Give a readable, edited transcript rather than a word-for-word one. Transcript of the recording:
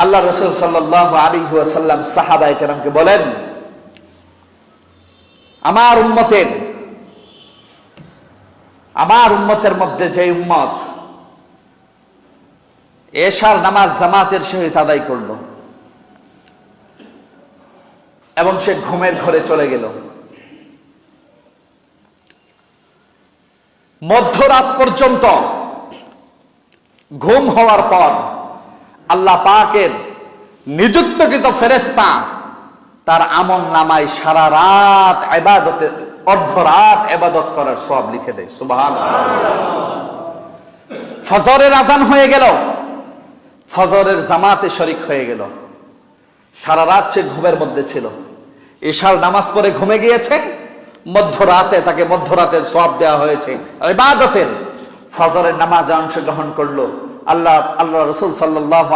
আল্লাহ রাসূল সাল্লাল্লাহু আলাইহি ওয়াসাল্লাম সাহাবায়ে কেরামকে বলেন, আমার উম্মতের মধ্যে যে উম্মত এশার নামাজ জামাতের সহিত আদায় করল এবং সে ঘুমের ঘরে চলে গেল, মধ্যরাত পর্যন্ত ঘুম হওয়ার পর আল্লাহ পাকের নিযুক্তকৃত ফেরেশতা তার আমল নামায় সারা রাত ইবাদতে, অর্ধরাত ইবাদত করার সওয়াব লিখে দেয়। সুবহানাল্লাহ। ফজরের আযান হয়ে গেল, ফজরের জামাতে শরীক হয়ে গেল, সারা রাত সে ঘুমের মধ্যে ছিল, এশার নামাজ পড়ে ঘুমে গিয়েছে, মধ্যরাতে তাকে মধ্যরাতের সওয়াব দেওয়া হয়েছে ইবাদতের। ফজরের নামাজে অংশগ্রহণ করলো, আল্লাহ রাসূল সাল্লাল্লাহু